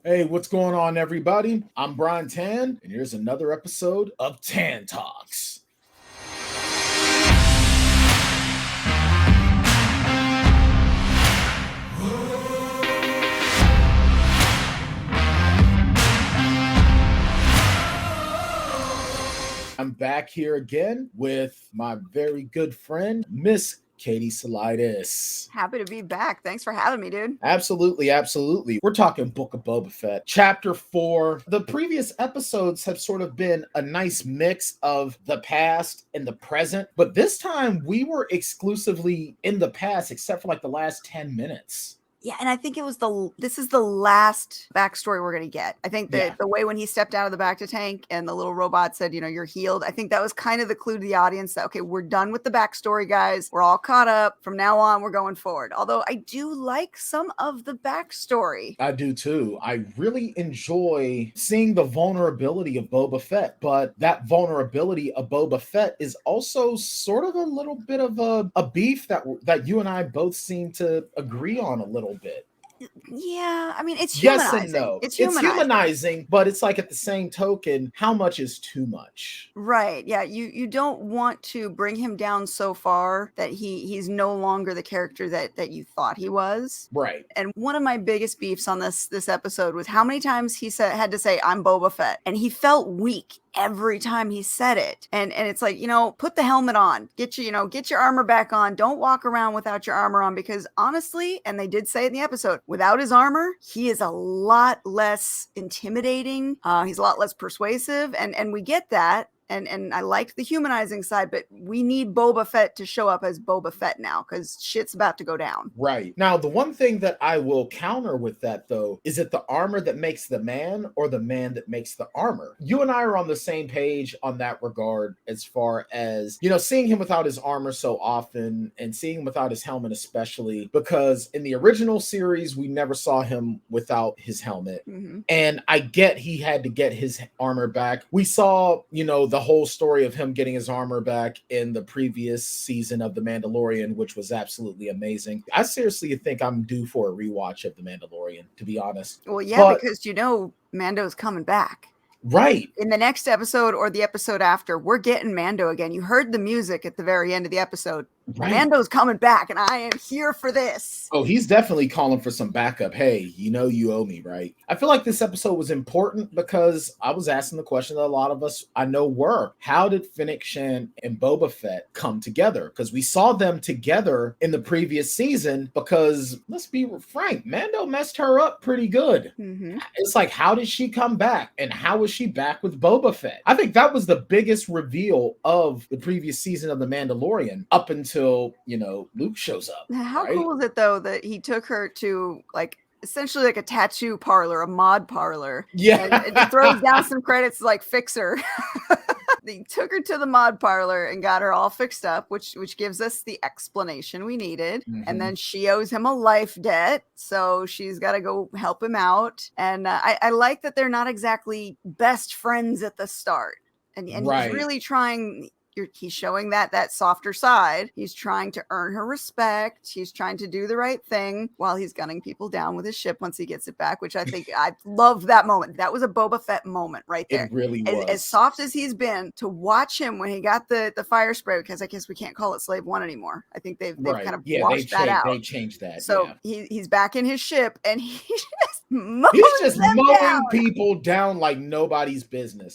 Hey, what's going on, everybody? I'm Brian Tan, and here's another episode of Tan Talks. I'm back here again with my very good friend, Miss Katie Salidas. Happy to be back. Thanks for having me, dude. Absolutely. We're talking Book of Boba Fett, Chapter 4. The previous episodes have sort of been a nice mix of the past and the present, but this time we were exclusively in the past, except for like the last 10 minutes. Yeah, and I think this is the last backstory we're gonna get. I think that the way when he stepped out of the Bacta tank and the little robot said, you're healed. I think that was kind of the clue to the audience that, okay, we're done with the backstory, guys. We're all caught up. From now on, we're going forward. Although I do like some of the backstory. I do too. I really enjoy seeing the vulnerability of Boba Fett, but that vulnerability of Boba Fett is also sort of a little bit of a beef that you and I both seem to agree on a little bit. Yeah, I mean, it's humanizing. Yes and no. It's humanizing, but it's like at the same token, how much is too much? Right. Yeah, you don't want to bring him down so far that he's no longer the character that you thought he was. Right. And one of my biggest beefs on this episode was how many times he had to say, "I'm Boba Fett," and he felt weak every time he said it. And it's like, put the helmet on, get your armor back on. Don't walk around without your armor on, because honestly, and they did say in the episode, without his armor, he is a lot less intimidating. He's a lot less persuasive, and we get that. And I liked the humanizing side, but we need Boba Fett to show up as Boba Fett now, because shit's about to go down. Right. Now, the one thing that I will counter with that, though, is it the armor that makes the man or the man that makes the armor? You and I are on the same page on that regard, as far as, seeing him without his armor so often and seeing him without his helmet, especially because in the original series, we never saw him without his helmet. Mm-hmm. And I get he had to get his armor back. We saw, the whole story of him getting his armor back in the previous season of The Mandalorian, which was absolutely amazing. I seriously think I'm due for a rewatch of The Mandalorian, to be honest. Well, yeah, because Mando's coming back. Right. In the next episode or the episode after, we're getting Mando again. You heard the music at the very end of the episode. Right. Mando's coming back, and I am here for this. Oh, he's definitely calling for some backup. Hey, you owe me, right? I feel like this episode was important because I was asking the question that a lot of us I know were. How did Fennec Shand and Boba Fett come together? Because we saw them together in the previous season because, let's be frank, Mando messed her up pretty good. Mm-hmm. It's like, how did she come back? And how was she back with Boba Fett? I think that was the biggest reveal of the previous season of The Mandalorian up until Luke shows up. How right? cool is it, though, that he took her to essentially like a tattoo parlor, a mod parlor? Yeah. And it throws down some credits like Fixer. They took her to the mod parlor and got her all fixed up, which gives us the explanation we needed. Mm-hmm. And then she owes him a life debt, so she's got to go help him out. And I like that they're not exactly best friends at the start. And right. He's really trying. He's showing that softer side. He's trying to earn her respect. He's trying to do the right thing while he's gunning people down with his ship once he gets it back, which I think I love that moment. That was a Boba Fett moment right there. It really was. As soft as he's been, to watch him when he got the fire spray, because I guess we can't call it Slave 1 anymore. I think they've kind of washed that out. They changed that. So he's back in his ship, and he's just mowing people down like nobody's business.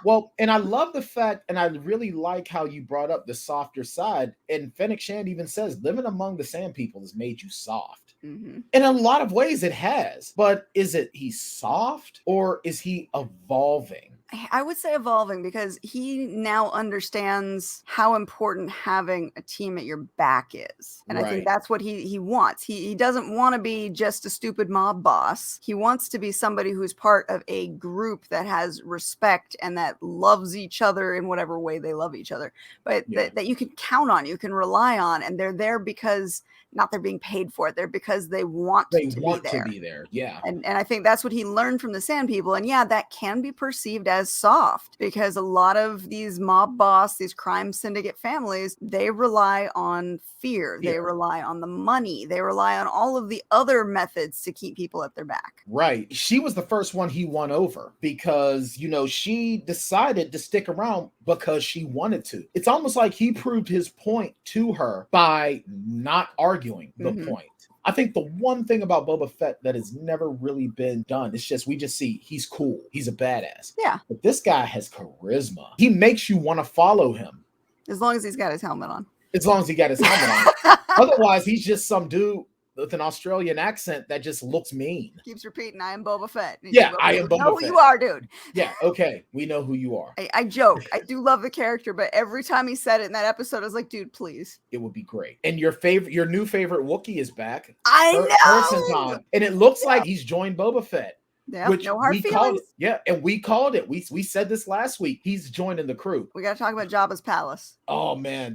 Well, and I love the fact, and I really like how you brought up the softer side. And Fennec Shand even says, living among the sand people has made you soft. Mm-hmm. In a lot of ways it has. But is it he's soft or is he evolving? I would say evolving, because he now understands how important having a team at your back is. And I think that's what he wants. He doesn't want to be just a stupid mob boss. He wants to be somebody who's part of a group that has respect and that loves each other in whatever way they love each other. But that you can count on, you can rely on, and they're there because not they're being paid for it. They're because they want They to want be to there. be there. Yeah. And I think that's what he learned from the Sand People. And yeah, that can be perceived as soft because a lot of these mob boss, these crime syndicate families, they rely on fear. They rely on the money. They rely on all of the other methods to keep people at their back. Right. She was the first one he won over because, you know, she decided to stick around because she wanted to. It's almost like he proved his point to her by not arguing the point. I think the one thing about Boba Fett that has never really been done, it's just, we just see he's cool. He's a badass. Yeah. But this guy has charisma. He makes you want to follow him. As long as he's got his helmet on. As long as he got his helmet on. Otherwise, he's just some dude with an Australian accent that just looks mean. Keeps repeating, I am Boba Fett. Yeah, I am Boba Fett. Know who you are, dude. Yeah, okay. We know who you are. I joke. I do love the character, but every time he said it in that episode, I was like, dude, please. It would be great. And your new favorite Wookiee is back. I know. And it looks like he's joined Boba Fett. Yeah, which no hard we feelings. called it. Yeah, and we called it. We said this last week. He's joining the crew. We got to talk about Jabba's palace. Oh, man.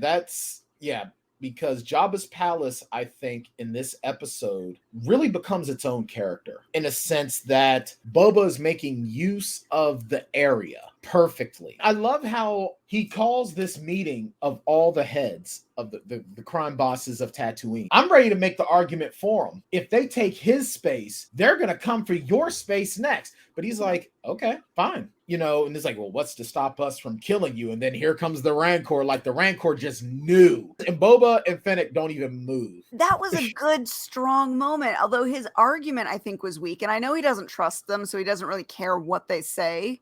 Because Jabba's palace, I think, in this episode really becomes its own character in a sense that Boba is making use of the area perfectly. I love how he calls this meeting of all the heads of the crime bosses of Tatooine. I'm ready to make the argument for him. If they take his space, they're going to come for your space next. But he's like, okay, fine. You know, and it's like, well, what's to stop us from killing you? And then here comes the Rancor, like the Rancor just knew. And Boba and Fennec don't even move. That was a good, strong moment. Although his argument, I think, was weak. And I know he doesn't trust them, so he doesn't really care what they say.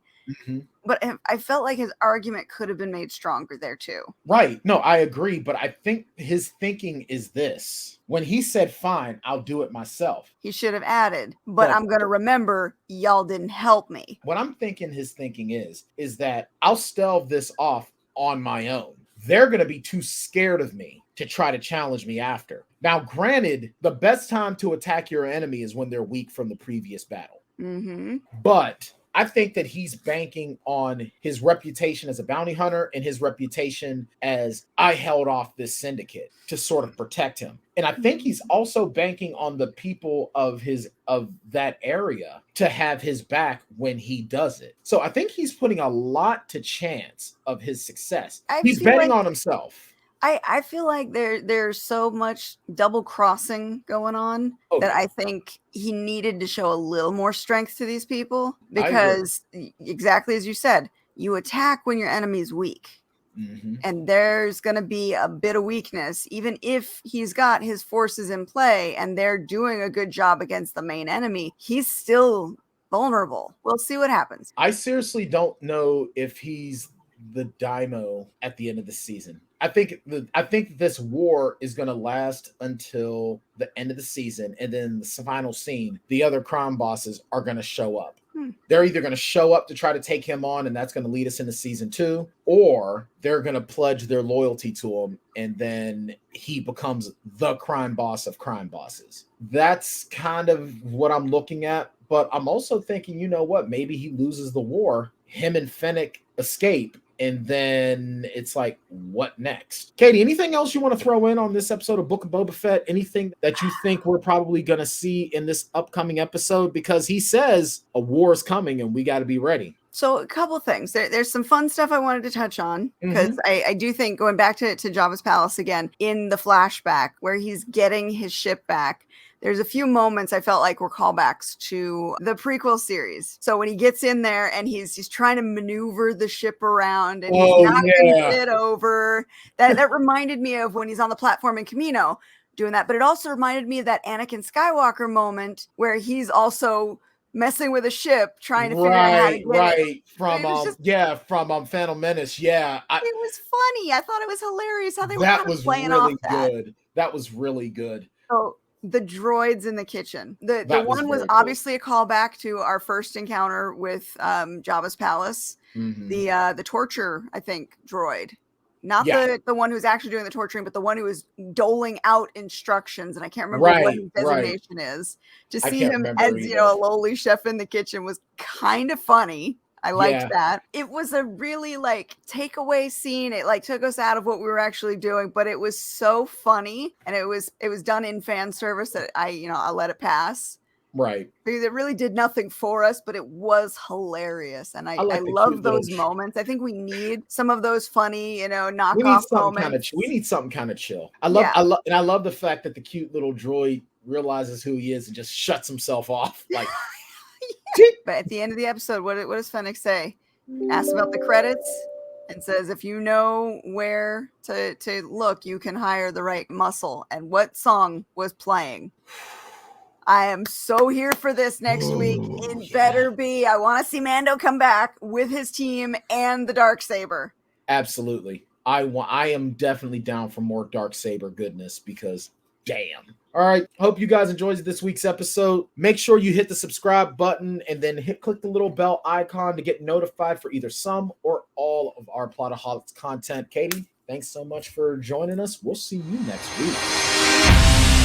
But I felt like his argument could have been made stronger there too. Right. No, I agree. But I think his thinking is this. When he said, fine, I'll do it myself. He should have added, but I'm going to remember y'all didn't help me. What I'm thinking his thinking is that I'll stave this off on my own. They're going to be too scared of me to try to challenge me after. Now, granted, the best time to attack your enemy is when they're weak from the previous battle. But I think that he's banking on his reputation as a bounty hunter and his reputation as I held off this syndicate to sort of protect him. And I think he's also banking on the people of that area to have his back when he does it. So I think he's putting a lot to chance of his success. He's betting on himself. I feel like there's so much double crossing going on that I think he needed to show a little more strength to these people because exactly as you said, you attack when your enemy's weak. And there's going to be a bit of weakness, even if he's got his forces in play and they're doing a good job against the main enemy, he's still vulnerable. We'll see what happens. I seriously don't know if he's the Daimo at the end of the season. I think this war is going to last until the end of the season, and then the final scene, the other crime bosses are going to show up. They're either going to show up to try to take him on, and that's going to lead us into season 2, or they're going to pledge their loyalty to him, and then he becomes the crime boss of crime bosses. That's kind of what I'm looking at, but I'm also thinking, you know what? Maybe he loses the war, him and Fennec escape, and then it's like, what next? Katie, anything else you want to throw in on this episode of Book of Boba Fett? Anything that you think we're probably going to see in this upcoming episode? Because he says a war is coming and we got to be ready. So a couple things. There's some fun stuff I wanted to touch on because I do think going back to Jabba's palace again in the flashback where he's getting his ship back, there's a few moments I felt like were callbacks to the prequel series. So when he gets in there and he's trying to maneuver the ship around and he's knocking it over, that reminded me of when he's on the platform in Camino doing that. But it also reminded me of that Anakin Skywalker moment where he's also messing with a ship trying to figure out how to get it. From Phantom Menace. Yeah, it was funny. I thought it was hilarious how they were kind of playing really off that. Good. That was really good. So the droids in the kitchen. The one was obviously a callback to our first encounter with Jabba's palace. The torture, I think, droid. Not the one who's actually doing the torturing, but the one who is doling out instructions. And I can't remember what his designation is. To see him as, a lowly chef in the kitchen was kind of funny. I liked that. It was a really like takeaway scene. It like took us out of what we were actually doing, but it was so funny, and it was done in fan service that I'll let it pass. Right. Because it really did nothing for us, but it was hilarious. And I like love those moments. I think we need some of those funny, knockoff moments. We need something kind of chill. I love the fact that the cute little droid realizes who he is and just shuts himself off. Like, but at the end of the episode, what does Fennec say? Asks about the credits and says, if you know where to look, you can hire the right muscle. And what song was playing? I am so here for this next week. It better be. I want to see Mando come back with his team and the Darksaber. Absolutely. I am definitely down for more Darksaber goodness because damn. All right. Hope you guys enjoyed this week's episode. Make sure you hit the subscribe button and then click the little bell icon to get notified for either some or all of our Plotaholics content. Katie, thanks so much for joining us. We'll see you next week.